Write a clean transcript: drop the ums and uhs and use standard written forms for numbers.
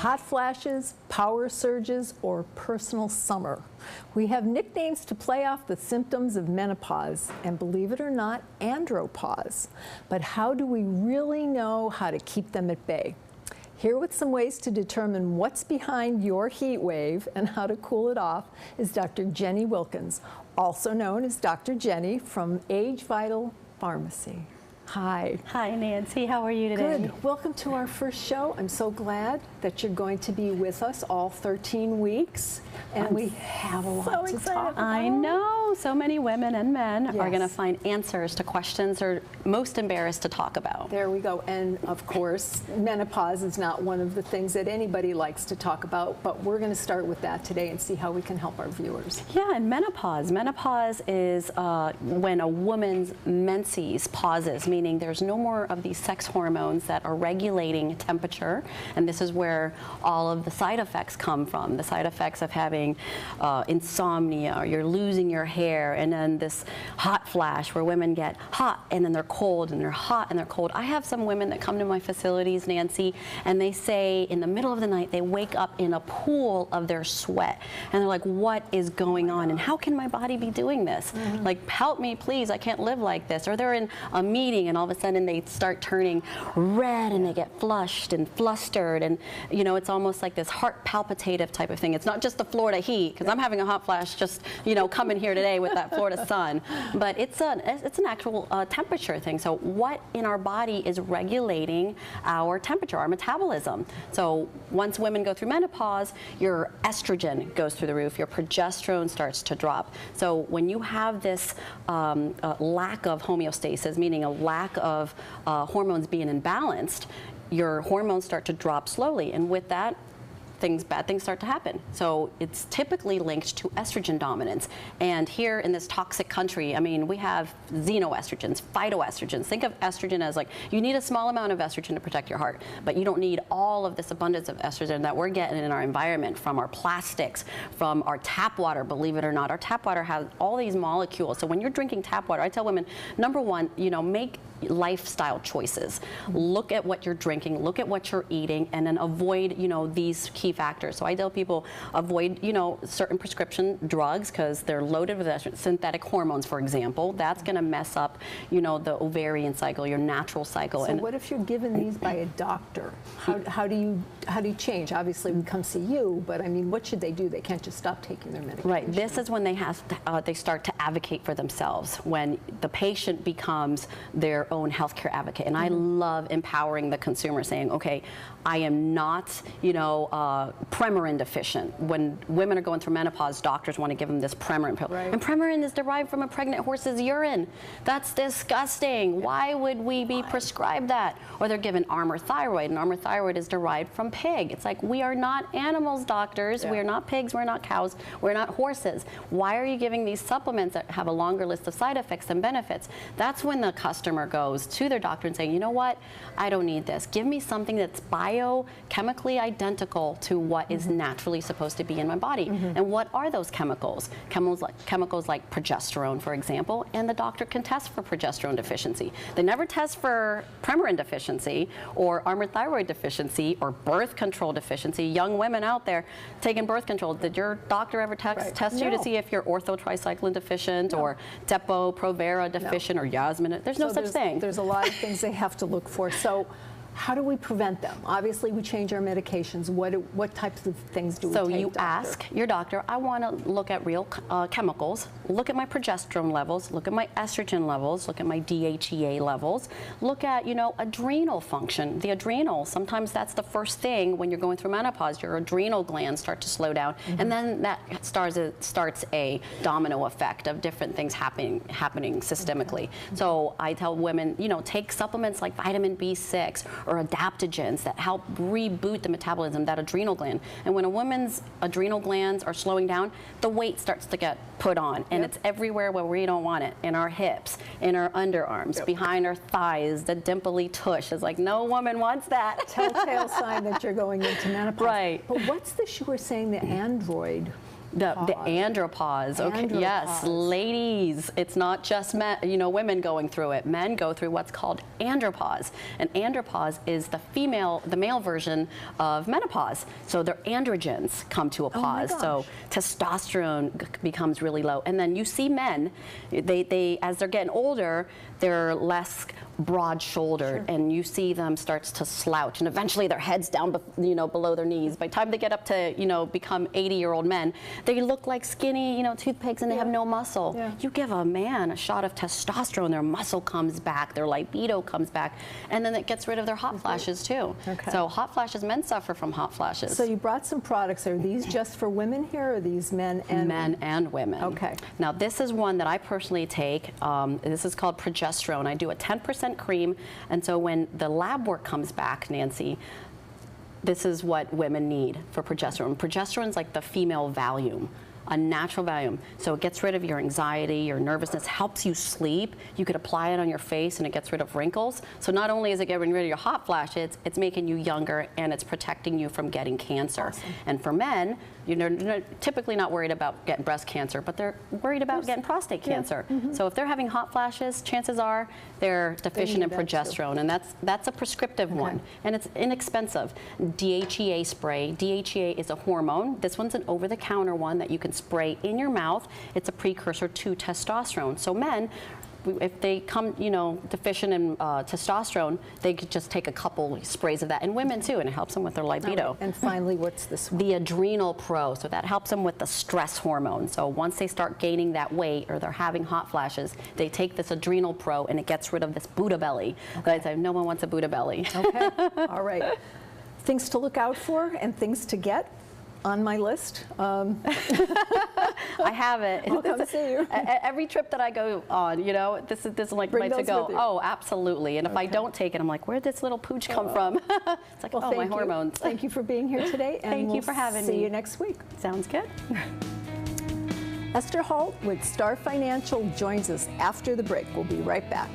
hot flashes, power surges, or personal summer. We have nicknames to play off the symptoms of menopause, and believe it or not, andropause. But how do we really know how to keep them at bay? Here with some ways to determine what's behind your heat wave and how to cool it off is Dr. Jenny Wilkins, also known as Dr. Jenny from ageVital Pharmacy. Hi. Hi, Nancy. How are you today? Good. Welcome to our first show. I'm so glad that you're going to be with us all 13 weeks, and we have a lot to talk about. I know. So many women and men are going to find answers to questions they're most embarrassed to talk about. There we go. And of course, menopause is not one of the things that anybody likes to talk about, but we're going to start with that today and see how we can help our viewers. Yeah, and menopause. Menopause is when a woman's menses pauses, meaning there's no more of these sex hormones that are regulating temperature, and this is where all of the side effects come from. The side effects of having insomnia, or you're losing your hair, and then this hot flash where women get hot and then they're cold and they're hot and they're cold. I have some women that come to my facilities, Nancy, and they say in the middle of the night they wake up in a pool of their sweat, and they're like, what is going on, and how can my body be doing this? Like, help me please, I can't live like this. Or they're in a meeting and all of a sudden they start turning red and they get flushed and flustered, and you know, it's almost like this heart palpitative type of thing. It's not just the Florida heat, because I'm having a hot flash just, you know, coming here today with that Florida sun, but it's an actual temperature thing. So what in our body is regulating our temperature, our metabolism? So once women go through menopause, your estrogen goes through the roof, your progesterone starts to drop. So when you have this lack of homeostasis, meaning a lack of hormones being imbalanced, your hormones start to drop slowly, and with that, bad things start to happen. So it's typically linked to estrogen dominance. And here in this toxic country, I mean, we have xenoestrogens, phytoestrogens. Think of estrogen as like, you need a small amount of estrogen to protect your heart, but you don't need all of this abundance of estrogen that we're getting in our environment from our plastics, from our tap water. Believe it or not, our tap water has all these molecules. So when you're drinking tap water, I tell women, number one, you know, make lifestyle choices. Look at what you're drinking, look at what you're eating, and then avoid, you know, these key factors. So I tell people avoid, you know, certain prescription drugs because they're loaded with synthetic hormones, for example. That's going to mess up, you know, the ovarian cycle, your natural cycle. So and what if you're given these by a doctor? How do you change? Obviously, we come see you, but I mean, what should they do? They can't just stop taking their medication. Right. This is when they have to, they start to advocate for themselves. When the patient becomes their own healthcare advocate, and I love empowering the consumer, saying, okay, I am not, you know, Premarin deficient. When women are going through menopause, doctors want to give them this Premarin pill. Right. And Premarin is derived from a pregnant horse's urine. That's disgusting. Why would we be prescribed that? Or they're given Armour Thyroid, and Armour Thyroid is derived from pig. It's like, we are not animals, doctors. We are not pigs. We're not cows. We're not horses. Why are you giving these supplements that have a longer list of side effects than benefits? That's when the customer goes to their doctor and saying, you know what? I don't need this. Give me something that's biochemically identical to what is naturally supposed to be in my body. And what are those chemicals? Chemicals like progesterone, for example, and the doctor can test for progesterone deficiency. They never test for Premarin deficiency or Armour Thyroid deficiency or birth control deficiency. Young women out there taking birth control, did your doctor ever test you to see if you're orthotricycline deficient or Depo-Provera deficient or Yasmin? There's no such thing. There's a lot of things they have to look for. So how do we prevent them? Obviously, we change our medications. What types of things do we take, So you doctor? ask your doctor, I want to look at real chemicals, look at my progesterone levels, look at my estrogen levels, look at my DHEA levels, look at, you know, adrenal function. The adrenal, sometimes that's the first thing when you're going through menopause. Your adrenal glands start to slow down, and then that starts a domino effect of different things happening systemically. So I tell women, you know, take supplements like vitamin B6 or adaptogens that help reboot the metabolism, that adrenal gland. And when a woman's adrenal glands are slowing down, the weight starts to get put on, and it's everywhere where we don't want it, in our hips, in our underarms, behind our thighs, the dimply tush. It's like, no woman wants that. Telltale sign that you're going into menopause. Right. But what's this you were saying, the android? The andropause. Okay. Andropause. Yes, ladies. It's not just men, women going through it. Men go through what's called andropause. And andropause is the male version of menopause. So their androgens come to a pause. So testosterone becomes really low. And then you see men, they as they're getting older, they're less broad-shouldered, and you see them starts to slouch, and eventually their head's down, below their knees. By the time they get up to, become 80-year-old men, they look like skinny, toothpicks, and they have no muscle. You give a man a shot of testosterone, their muscle comes back, their libido comes back, and then it gets rid of their hot flashes too. So hot flashes, men suffer from hot flashes. So you brought some products. Are these just for women here, or are these men and men and women? Okay. Now this is one that I personally take. This is called progesterone. I do a 10% cream, and so when the lab work comes back, Nancy, this is what women need for progesterone. Progesterone is like the female Valium, a natural Valium. So it gets rid of your anxiety, your nervousness, helps you sleep. You could apply it on your face and it gets rid of wrinkles. So not only is it getting rid of your hot flashes, it's making you younger, and it's protecting you from getting cancer. And for men, you're typically not worried about getting breast cancer, but they're worried about getting prostate cancer. So if they're having hot flashes, chances are they're deficient in progesterone, and that's a prescriptive one, and it's inexpensive. DHEA spray. DHEA is a hormone. This one's an over-the-counter one that you can spray in your mouth. It's a precursor to testosterone. So men, if they come, deficient in testosterone, they could just take a couple sprays of that. And women too, and it helps them with their libido. And finally, what's this one? The Adrenal Pro. So that helps them with the stress hormone. So once they start gaining that weight or they're having hot flashes, they take this Adrenal Pro, and it gets rid of this Buddha belly. I say no one wants a Buddha belly. Okay. All right. Things to look out for and things to get on my list. I have it. I'll come see you. Every trip that I go on, this is like my to go. Oh, absolutely. And if I don't take it, I'm like, where'd this little pooch come from? It's like, well, my hormones. Thank you for being here today. And Thank you for having me. See you next week. Sounds good. Esther Holt with Star Financial joins us after the break. We'll be right back.